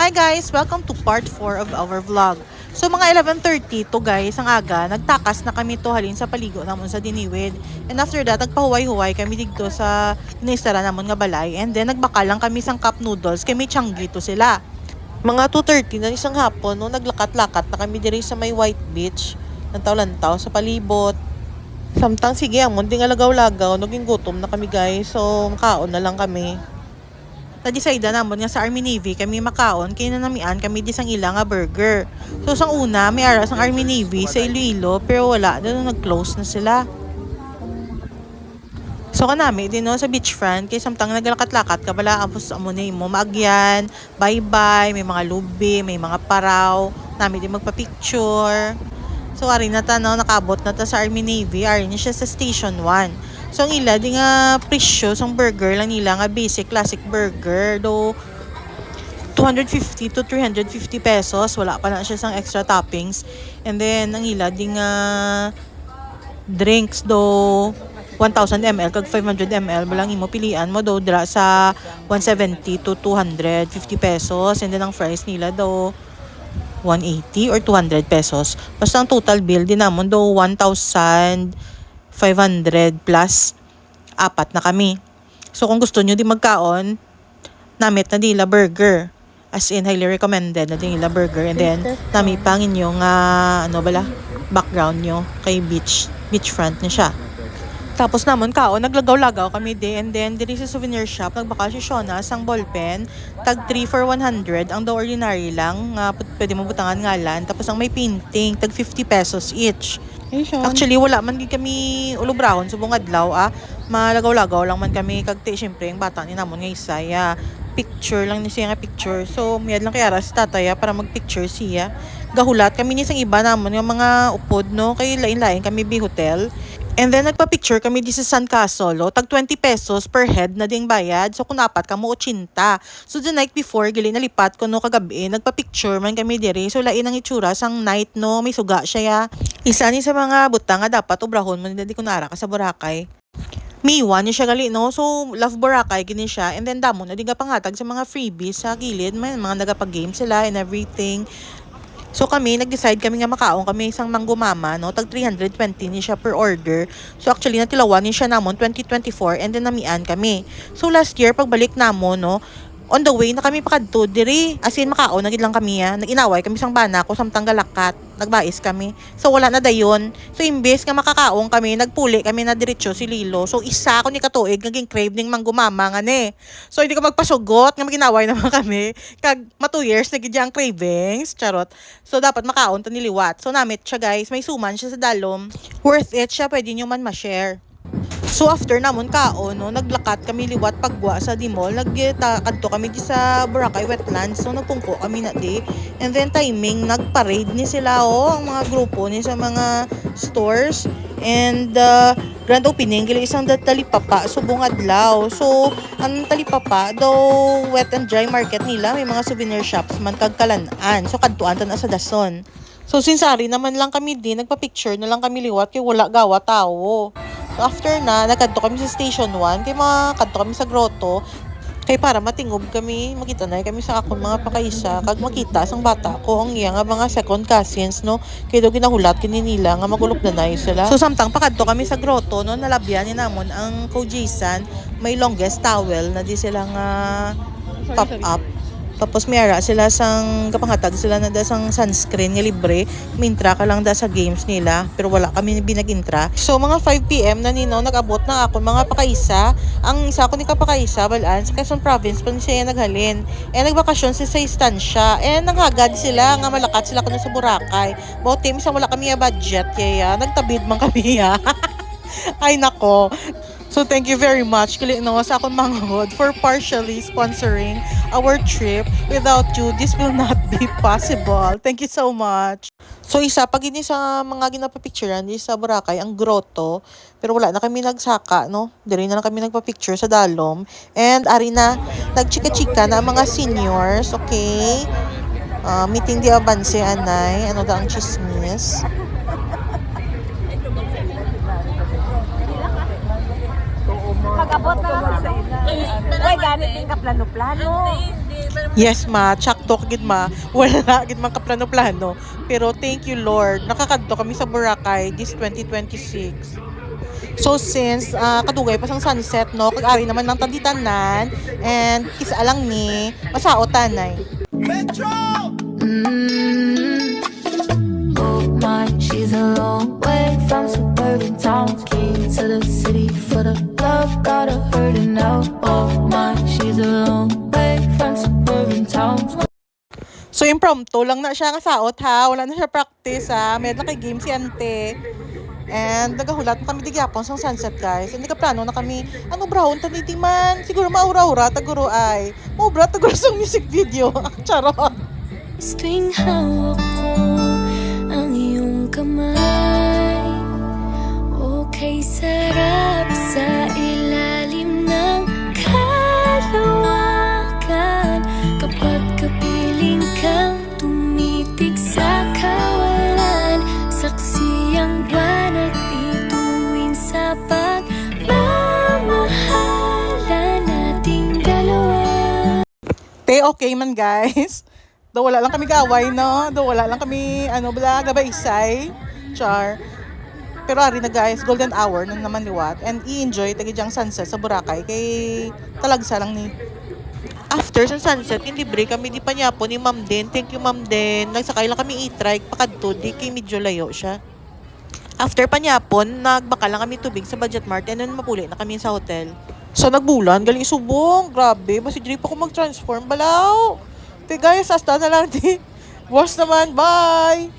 Hi guys! Welcome to part 4 of our vlog. So mga 11:30 to guys, ang aga, nagtakas na kami to halin sa paligo namon sa Diniwid. And after that, nagpahuway-huway kami dito sa inistara namon nga balay. And then nagbaka lang kami sang cup noodles kay may Changi to sila. Mga 2:30 na isang hapon, no, naglakat-lakat na kami diri sa may White Beach. Lantaw-lantaw sa palibot. Samtang sige, amon ding alagaw-lagaw, naging gutom na kami guys. So, makaon na lang kami. Na-decide namon nga sa Army Navy kami makaon kay nanamian kami di sang ila nga burger. So sang una may ara sang Army Navy sa Iloilo pero wala doon nag-close na sila. So kanami din no sa beachfront kay samtang naglakat-lakat ka bala apos amo ni mo maagyan, bye-bye, may mga lubi, may mga paraw, nami din magpa-picture. So ari na ta no nakabot na ta sa Army Navy, ari ni siya sa Station 1. So, ang ila, di nga presyo, sang burger lang nila nga basic classic burger. Do 250 to 350 pesos. Wala pa na siya sang extra toppings. And then, ang ila, di nga drinks do 1,000 ml kag 500 ml. Balang imo pilian mo do dra sa 170 to 250 pesos. And then, ang fries nila do 180 or 200 pesos. Basta ang total bill din namon do 1,500 plus, apat na kami. So kung gusto nyo di magkaon, namit na dila burger. As in, highly recommended na dila burger. And then, nami pang inyong, background nyo kay beachfront na siya. Tapos namon kaon, naglagaw-lagaw kami di. And then, diri sa souvenir shop, nagbaka si Shona sang ballpen. Tag 3 for 100. Ang daw ordinary lang. Pwede mo butangan ngalan. Tapos ang may painting, tag 50 pesos each. Actually, wala man kami ulubrahon subong adlaw malagaw-lagaw lang man kami kagti syempre yung bata ni namon nga isaya picture lang ni siya nga picture. So miyad lang kay ara si tataya para magpicture siya. Gahulat kami ni sang iba namon nga mga upod no kay lain-lain kami bi hotel. And then, nagpa-picture kami di sa San Casolo. Tag 20 pesos per head na ding bayad. So, kung apat ka mo, 80. So, the night before, gali nalipat ko no kagabi, nagpa-picture man kami diri. So, lain ang itsura sang night no, may suga siya ya. Isa ni sa mga butang nga dapat ubrahon mo, hindi ko naara ka sa Boracay. Miwa ni siya gali no. So, love Boracay, gini siya. And then, damo na di nga panghatag sa mga freebies sa gilid. May mga nagapag-game sila and everything. So kami, nag-decide kami nga makaon kami isang Mango Mama, no? Tag 320 ni siya per order. So actually, natilawan ni siya namon 2024 and then namian kami. So last year, pagbalik namon, no? On the way na kami pakadto diri. As in, makaon, nagid lang kami Nag-inaway kami sang bana ko, samtang galakat. Nagbais kami. So wala na dayon. So imbes nga makakaon kami, nagpuli kami na diretso si Lilo. So isa ko ni katuig, naging crave ning Mango Mama nga ni. So hindi ko magpasugot, nga maginaway naman kami. Kag 2 years, nagid ang cravings. Charot. So dapat makaon to niliwat. So namit siya guys, may suman siya sa dalom. Worth it siya, pwede nyo man ma-share. So after namon kaon no, naglakat kami liwat pagwa sa Dimol, nagtakadto kami di sa Boracay Wetlands. So nagpungko kami na di. And then timing nagparade ni sila ang mga grupo ni sa mga stores and grand opening kila isang talipapa subong adlaw. So ang talipapa daw wet and dry market nila, may mga souvenir shops man kagkalan-an. So kadtuan ta na sa dason. So sinsari naman lang kami din, nagpa-picture na lang kami liwat kay wala gawa tao. So after na, nagkadto kami sa Station 1, kay kadto kami sa grotto, kay para matingob kami, makita na kami sa akong mga pakaisa, kag makita sang bata ko, ang iya nga mga second cousins, no, kay daw ginahulat kini nila, nga magulok na sila. So samtang pakadto kami sa grotto, no, nalabyan ni namon ang Kojisan, may longest towel, na di sila nga pop up. Tapos may ara sila sang kapanghatag sila na da sang sunscreen nga libre. Mintra ka lang da sa games nila. Pero wala kami binag-intra. So mga 5 PM na nino, nag-abot na ako mga pakaisa. Ang isa ko ni kapakaisa, balaan, sa Quezon Province pa siya naghalin. Nagbakasyon sa istansya. Nanghagad sila, nga malakat sila kuno sa Boracay. Bote, misang wala kami budget. Kaya nagtabid man kami Ay nako. So thank you very much kili no sa akong manghod for partially sponsoring our trip. Without you, this will not be possible. Thank you so much. So isa pag ini sa mga ginapapicturean di sa Boracay ang grotto, pero wala na kami nagsaka no. Diri na lang kami nagpa-picture sa dalom. And ari na nagchika-chika na ang mga seniors, okay? Meeting di abanse anay, ano da ang chismis. Pag-abot na lang sa ila. Uy, ganit din ka plano-plano. Yes ma, tsakto gid ma. Wala gid man kaplano-plano. Pero thank you Lord, nakakadto kami sa Boracay this 2026. So since kadugay pa sang sunset no, kag-ari naman ng tanditanan and kisa alang ni masao tanay. Oh my, she's a long way from suburban towns. Key to the city for the love, got her hurting now. Oh my, she's a long way from suburban towns. So impromptu lang na siya nga saot ha, wala na siya practice ha. May na kay game si ante. And nagahulat na kami di gyapon sang sunset guys. And nagaplano na kami, ano brown taniti man, siguro maura-ura taguro ay. Maubra taguro sang music video. Charot. Tuwing hawak ko ang iyong kamay, okay sarap sa ilalim ng kalawakan. Kapag kapiling kang tumitig sa kawalan, saksi ang buwan at bituin sa pagmamahalan nating dalawa. Te okay man guys. Do wala lang kami gaway no. Do wala lang kami bala gabaysay. Char. Pero ari na guys, golden hour na naman liwat and i-enjoy tagi jang sunset sa Boracay kay talagsa lang ni. After sa sunset, hindi break kami di pa niya po ni Ma'am Den. Thank you Ma'am Den. Nagsakay lang kami i-trike pakadto di kay medyo layo siya. After pa niya po, nagbaka lang kami tubig sa Budget Mart and then mapuli na kami sa hotel. So nagbulan, galing isubong. Grabe, basi diri pa ko mag-transform balaw. Te guys, hasta na lang di. Boss naman, bye!